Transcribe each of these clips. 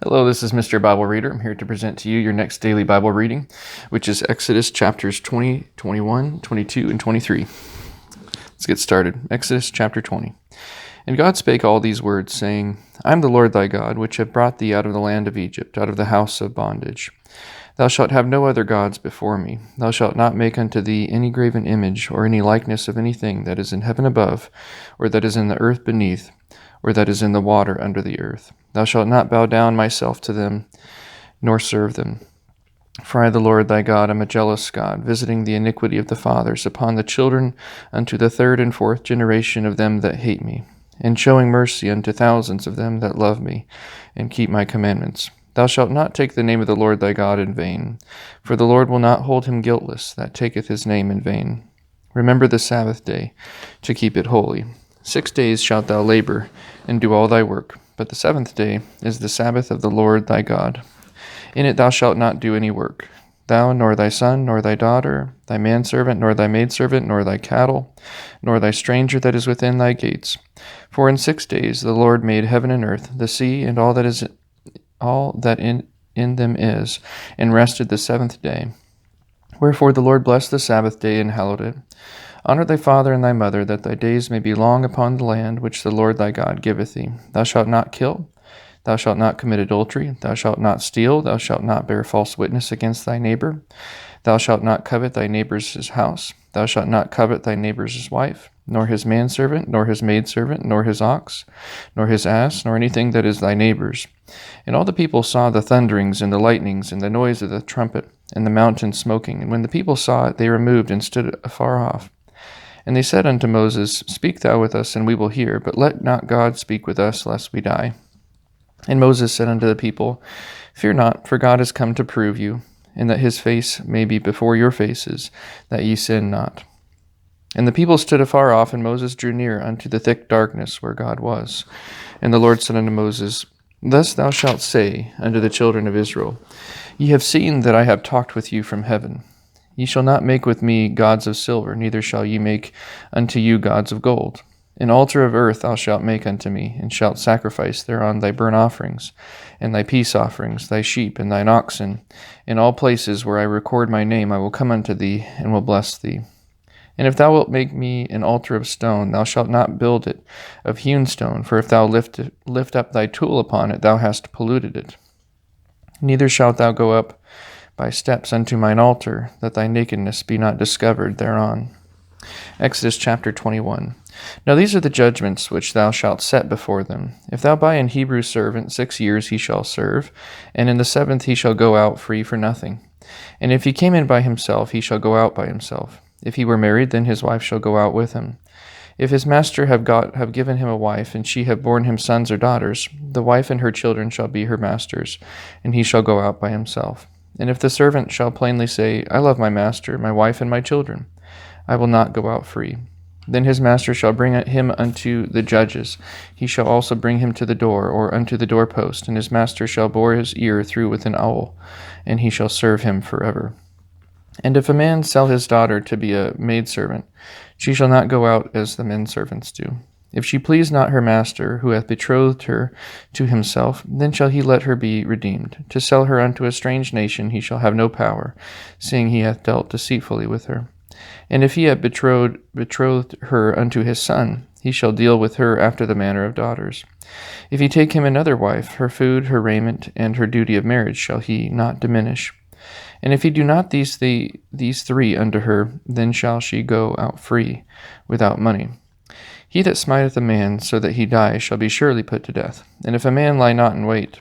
Hello, this is Mr. Bible Reader. I'm here to present to you your next daily Bible reading, which is Exodus chapters 20, 21, 22, and 23. Let's get started. Exodus chapter 20. And God spake all these words, saying, I am the Lord thy God, which have brought thee out of the land of Egypt, out of the house of bondage. Thou shalt have no other gods before me. Thou shalt not make unto thee any graven image, or any likeness of anything that is in heaven above, or that is in the earth beneath, or that is in the water under the earth. Thou shalt not bow down myself to them, nor serve them. For I, the Lord thy God, am a jealous God, visiting the iniquity of the fathers upon the children unto the third and fourth generation of them that hate me, and showing mercy unto thousands of them that love me, and keep my commandments. Thou shalt not take the name of the Lord thy God in vain, for the Lord will not hold him guiltless that taketh his name in vain. Remember the Sabbath day, to keep it holy. 6 days shalt thou labor, and do all thy work, but the seventh day is the Sabbath of the Lord thy God. In it thou shalt not do any work, thou, nor thy son, nor thy daughter, thy manservant, nor thy maidservant, nor thy cattle, nor thy stranger that is within thy gates. For in 6 days the Lord made heaven and earth, the sea, and all that in them is, and rested the seventh day. Wherefore the Lord blessed the Sabbath day and hallowed it. Honor thy father and thy mother, that thy days may be long upon the land which the Lord thy God giveth thee. Thou shalt not kill. Thou shalt not commit adultery. Thou shalt not steal. Thou shalt not bear false witness against thy neighbor. Thou shalt not covet thy neighbor's house. Thou shalt not covet thy neighbor's wife, nor his manservant, nor his maidservant, nor his ox, nor his ass, nor anything that is thy neighbor's. And all the people saw the thunderings and the lightnings and the noise of the trumpet and the mountain smoking. And when the people saw it, they removed and stood afar off. And they said unto Moses, Speak thou with us, and we will hear, but let not God speak with us, lest we die. And Moses said unto the people, Fear not, for God is come to prove you, and that his face may be before your faces, that ye sin not. And the people stood afar off, and Moses drew near unto the thick darkness where God was. And the Lord said unto Moses, Thus thou shalt say unto the children of Israel, Ye have seen that I have talked with you from heaven. Ye shall not make with me gods of silver, neither shall ye make unto you gods of gold. An altar of earth thou shalt make unto me, and shalt sacrifice thereon thy burnt offerings, and thy peace offerings, thy sheep, and thine oxen. In all places where I record my name I will come unto thee, and will bless thee. And if thou wilt make me an altar of stone, thou shalt not build it of hewn stone, for if thou lift up thy tool upon it, thou hast polluted it. Neither shalt thou go up by steps unto mine altar, that thy nakedness be not discovered thereon. Exodus chapter 21. Now these are the judgments which thou shalt set before them. If thou buy an Hebrew servant, 6 years he shall serve, and in the 7th he shall go out free for nothing. And if he came in by himself, he shall go out by himself. If he were married, then his wife shall go out with him. If his master have given him a wife, and she have borne him sons or daughters, the wife and her children shall be her master's, and he shall go out by himself. And if the servant shall plainly say, I love my master, my wife, and my children, I will not go out free. Then his master shall bring him unto the judges. He shall also bring him to the door, or unto the doorpost, and his master shall bore his ear through with an awl, and he shall serve him forever. And if a man sell his daughter to be a maidservant, she shall not go out as the men servants do. If she please not her master, who hath betrothed her to himself, then shall he let her be redeemed. To sell her unto a strange nation he shall have no power, seeing he hath dealt deceitfully with her. And if he have betrothed her unto his son, he shall deal with her after the manner of daughters. If he take him another wife, her food, her raiment, and her duty of marriage shall he not diminish. And if he do not these three unto her, then shall she go out free, without money. He that smiteth a man so that he die shall be surely put to death. And if a man lie not in wait,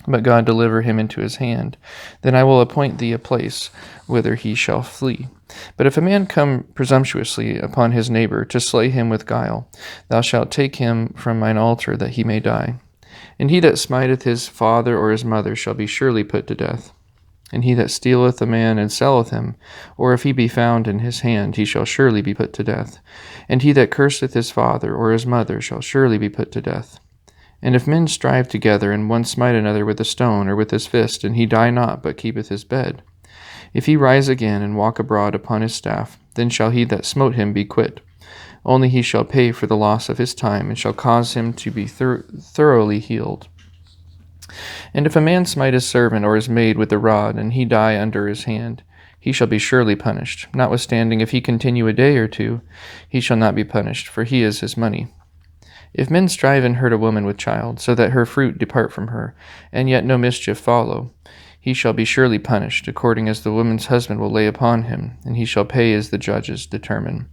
but God deliver him into his hand, then I will appoint thee a place whither he shall flee. But if a man come presumptuously upon his neighbor to slay him with guile, thou shalt take him from mine altar that he may die. And he that smiteth his father or his mother shall be surely put to death. And he that stealeth a man and selleth him, or if he be found in his hand, he shall surely be put to death. And he that curseth his father or his mother shall surely be put to death. And if men strive together, and one smite another with a stone or with his fist, and he die not, but keepeth his bed, if he rise again and walk abroad upon his staff, then shall he that smote him be quit. Only he shall pay for the loss of his time, and shall cause him to be thoroughly healed. And if a man smite his servant or his maid with a rod, and he die under his hand, he shall be surely punished. Notwithstanding, if he continue a day or two, he shall not be punished, for he is his money. If men strive and hurt a woman with child, so that her fruit depart from her, and yet no mischief follow, he shall be surely punished, according as the woman's husband will lay upon him, and he shall pay as the judges determine.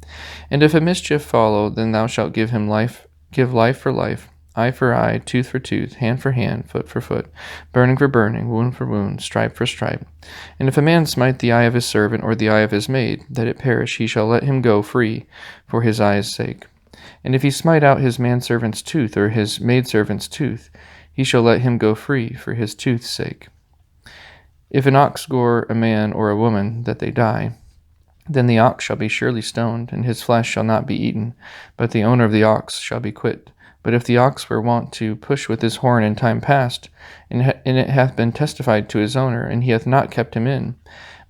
And if a mischief follow, then thou shalt give life for life, eye for eye, tooth for tooth, hand for hand, foot for foot, burning for burning, wound for wound, stripe for stripe. And if a man smite the eye of his servant or the eye of his maid, that it perish, he shall let him go free for his eye's sake. And if he smite out his manservant's tooth or his maidservant's tooth, he shall let him go free for his tooth's sake. If an ox gore a man or a woman, that they die, then the ox shall be surely stoned, and his flesh shall not be eaten, but the owner of the ox shall be quit. But if the ox were wont to push with his horn in time past, and it hath been testified to his owner, and he hath not kept him in,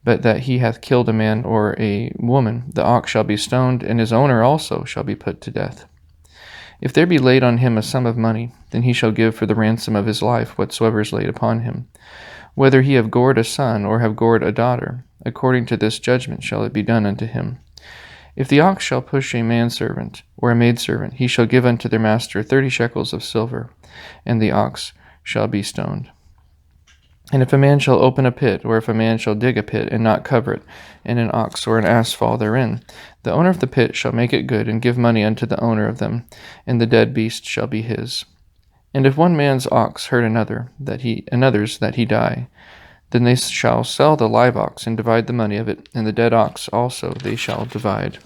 but that he hath killed a man or a woman, the ox shall be stoned, and his owner also shall be put to death. If there be laid on him a sum of money, then he shall give for the ransom of his life whatsoever is laid upon him. Whether he have gored a son or have gored a daughter, according to this judgment shall it be done unto him. If the ox shall push a manservant or a maidservant, he shall give unto their master 30 shekels of silver, and the ox shall be stoned. And if a man shall open a pit, or if a man shall dig a pit and not cover it, and an ox or an ass fall therein, the owner of the pit shall make it good, and give money unto the owner of them, and the dead beast shall be his. And if one man's ox hurt another's that he die, then they shall sell the live ox, and divide the money of it, and the dead ox also they shall divide.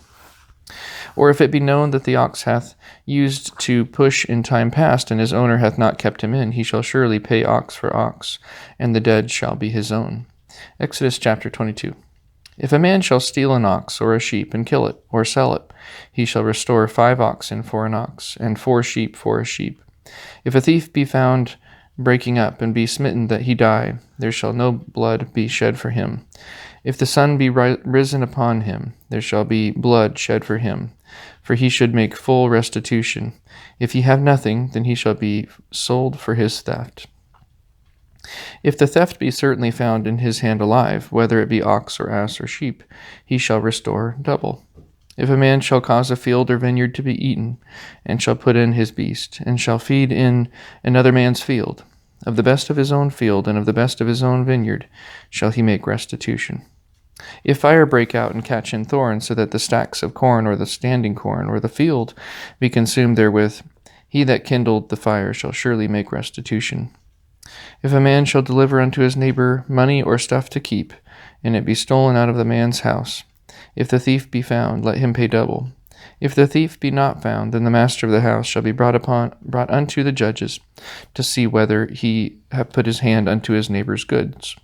Or if it be known that the ox hath used to push in time past, and his owner hath not kept him in, he shall surely pay ox for ox, and the dead shall be his own. Exodus chapter 22. If a man shall steal an ox or a sheep, and kill it, or sell it, he shall restore 5 oxen for an ox, and 4 sheep for a sheep. If a thief be found breaking up, and be smitten that he die, there shall no blood be shed for him. If the sun be risen upon him, there shall be blood shed for him, for he should make full restitution. If he have nothing, then he shall be sold for his theft. If the theft be certainly found in his hand alive, whether it be ox or ass or sheep, he shall restore double. If a man shall cause a field or vineyard to be eaten, and shall put in his beast, and shall feed in another man's field, of the best of his own field and of the best of his own vineyard shall he make restitution. If fire break out and catch in thorns, so that the stacks of corn or the standing corn or the field be consumed therewith, he that kindled the fire shall surely make restitution. If a man shall deliver unto his neighbor money or stuff to keep, and it be stolen out of the man's house, if the thief be found, let him pay double. If the thief be not found, then the master of the house shall be brought unto the judges, to see whether he have put his hand unto his neighbor's goods.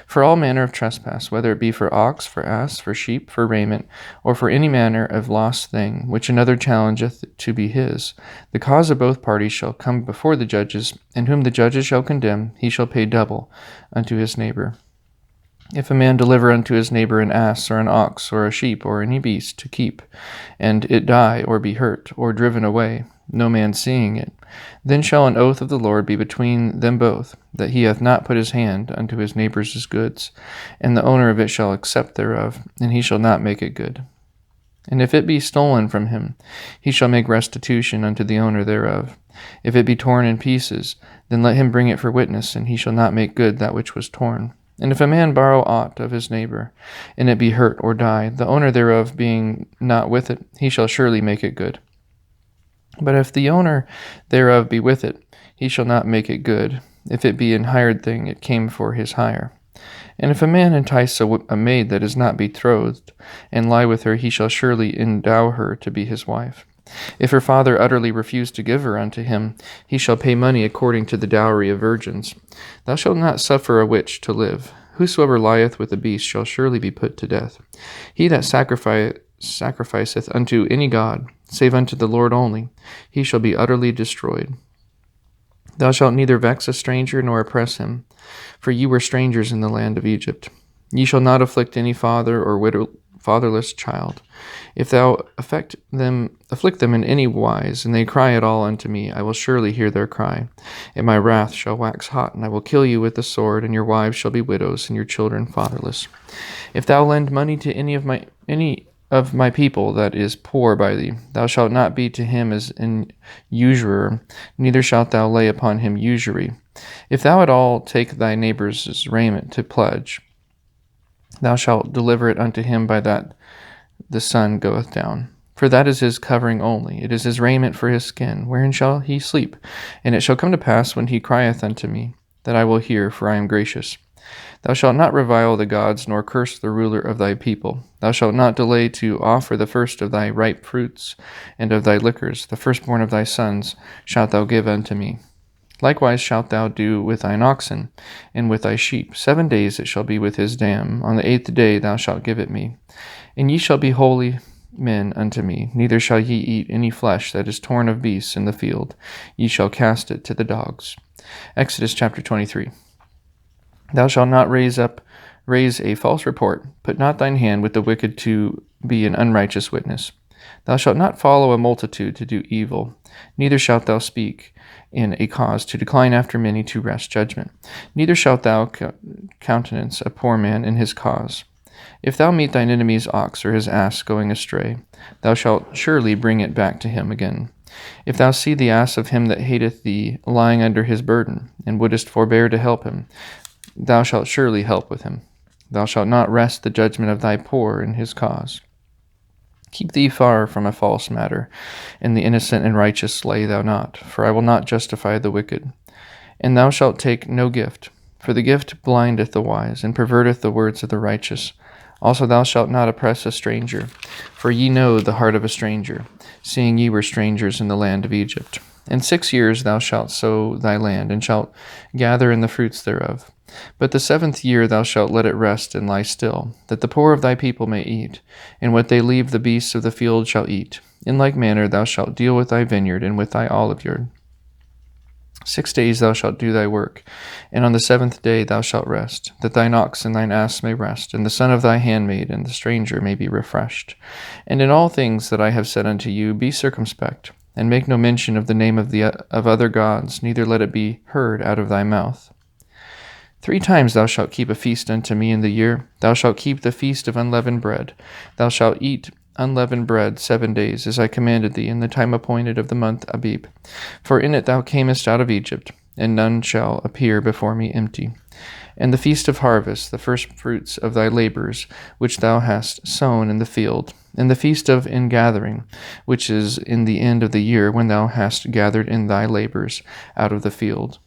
For all manner of trespass, whether it be for ox, for ass, for sheep, for raiment, or for any manner of lost thing, which another challengeth to be his, the cause of both parties shall come before the judges, and whom the judges shall condemn, he shall pay double unto his neighbor. If a man deliver unto his neighbor an ass, or an ox, or a sheep, or any beast to keep, and it die, or be hurt, or driven away, no man seeing it, then shall an oath of the Lord be between them both, that he hath not put his hand unto his neighbor's goods, and the owner of it shall accept thereof, and he shall not make it good. And if it be stolen from him, he shall make restitution unto the owner thereof. If it be torn in pieces, then let him bring it for witness, and he shall not make good that which was torn. And if a man borrow aught of his neighbor, and it be hurt or die, the owner thereof being not with it, he shall surely make it good. But if the owner thereof be with it, he shall not make it good. If it be an hired thing, it came for his hire. And if a man entice a maid that is not betrothed, and lie with her, he shall surely endow her to be his wife. If her father utterly refuse to give her unto him, he shall pay money according to the dowry of virgins. Thou shalt not suffer a witch to live. Whosoever lieth with a beast shall surely be put to death. He that sacrificeth unto any god, save unto the Lord only, he shall be utterly destroyed. Thou shalt neither vex a stranger nor oppress him, for ye were strangers in the land of Egypt. Ye shall not afflict any father or fatherless child. If thou afflict them in any wise, and they cry at all unto me, I will surely hear their cry. And my wrath shall wax hot, and I will kill you with the sword, and your wives shall be widows, and your children fatherless. If thou lend money to any of my people that is poor by thee, thou shalt not be to him as an usurer, neither shalt thou lay upon him usury. If thou at all take thy neighbour's raiment to pledge, thou shalt deliver it unto him by that the sun goeth down. For that is his covering only, it is his raiment for his skin. Wherein shall he sleep? And it shall come to pass, when he crieth unto me, that I will hear, for I am gracious. Thou shalt not revile the gods, nor curse the ruler of thy people. Thou shalt not delay to offer the first of thy ripe fruits, and of thy liquors, the firstborn of thy sons shalt thou give unto me. Likewise shalt thou do with thine oxen, and with thy sheep. 7 days it shall be with his dam. On the 8th day thou shalt give it me. And ye shall be holy men unto me, neither shall ye eat any flesh that is torn of beasts in the field. Ye shall cast it to the dogs. Exodus chapter 23. Thou shalt not raise a false report. Put not thine hand with the wicked to be an unrighteous witness. Thou shalt not follow a multitude to do evil, neither shalt thou speak in a cause to decline after many to wrest judgment. Neither shalt thou countenance a poor man in his cause. If thou meet thine enemy's ox or his ass going astray, thou shalt surely bring it back to him again. If thou see the ass of him that hateth thee lying under his burden, and wouldest forbear to help him, thou shalt surely help with him. Thou shalt not wrest the judgment of thy poor in his cause. Keep thee far from a false matter, and the innocent and righteous slay thou not, for I will not justify the wicked. And thou shalt take no gift, for the gift blindeth the wise, and perverteth the words of the righteous. Also thou shalt not oppress a stranger, for ye know the heart of a stranger, seeing ye were strangers in the land of Egypt. In 6 years thou shalt sow thy land, and shalt gather in the fruits thereof. But the 7th year thou shalt let it rest and lie still, that the poor of thy people may eat, and what they leave the beasts of the field shall eat. In like manner thou shalt deal with thy vineyard and with thy olive yard. 6 days thou shalt do thy work, and on the 7th day thou shalt rest, that thine ox and thine ass may rest, and the son of thy handmaid and the stranger may be refreshed. And in all things that I have said unto you, be circumspect, and make no mention of the name of other gods, neither let it be heard out of thy mouth. 3 times thou shalt keep a feast unto me in the year. Thou shalt keep the feast of unleavened bread. Thou shalt eat unleavened bread 7 days, as I commanded thee, in the time appointed of the month Abib. For in it thou camest out of Egypt, and none shall appear before me empty. And the feast of harvest, the first fruits of thy labors, which thou hast sown in the field. And the feast of ingathering, which is in the end of the year, when thou hast gathered in thy labors out of the field.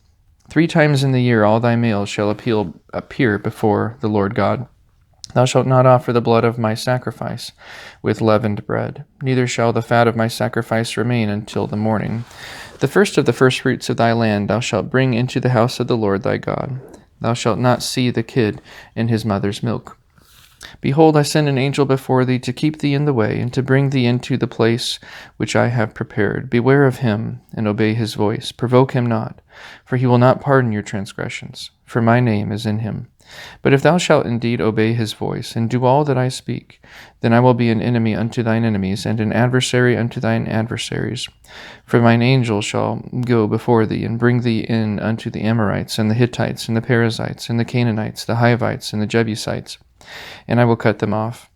3 times in the year all thy males shall appear before the Lord God. Thou shalt not offer the blood of my sacrifice with leavened bread, neither shall the fat of my sacrifice remain until the morning. The first of the firstfruits of thy land thou shalt bring into the house of the Lord thy God. Thou shalt not see the kid in his mother's milk. Behold, I send an angel before thee to keep thee in the way, and to bring thee into the place which I have prepared. Beware of him, and obey his voice. Provoke him not, for he will not pardon your transgressions, for my name is in him. But if thou shalt indeed obey his voice, and do all that I speak, then I will be an enemy unto thine enemies, and an adversary unto thine adversaries. For mine angel shall go before thee, and bring thee in unto the Amorites, and the Hittites, and the Perizzites, and the Canaanites, the Hivites, and the Jebusites, and I will cut them off.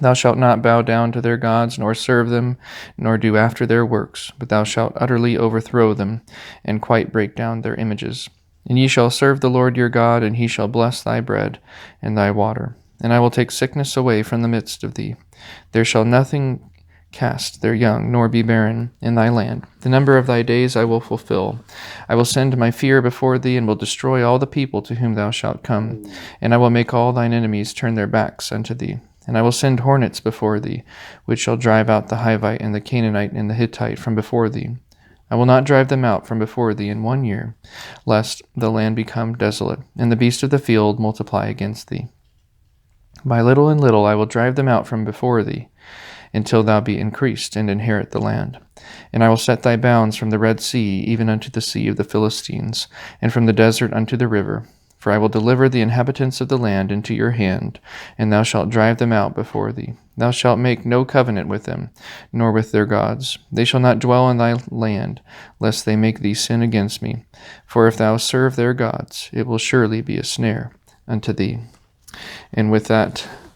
Thou shalt not bow down to their gods, nor serve them, nor do after their works, but thou shalt utterly overthrow them, and quite break down their images. And ye shall serve the Lord your God, and he shall bless thy bread and thy water. And I will take sickness away from the midst of thee. There shall nothing cast their young, nor be barren in thy land. The number of thy days I will fulfill. I will send my fear before thee, and will destroy all the people to whom thou shalt come. And I will make all thine enemies turn their backs unto thee. And I will send hornets before thee, which shall drive out the Hivite and the Canaanite and the Hittite from before thee. I will not drive them out from before thee in 1 year, lest the land become desolate, and the beasts of the field multiply against thee. By little and little I will drive them out from before thee, until thou be increased, and inherit the land. And I will set thy bounds from the Red Sea even unto the sea of the Philistines, and from the desert unto the river. For I will deliver the inhabitants of the land into your hand, and thou shalt drive them out before thee. Thou shalt make no covenant with them, nor with their gods. They shall not dwell in thy land, lest they make thee sin against me. For if thou serve their gods, it will surely be a snare unto thee. And with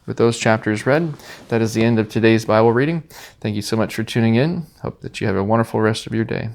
those chapters read, that is the end of today's Bible reading. Thank you so much for tuning in. Hope that you have a wonderful rest of your day.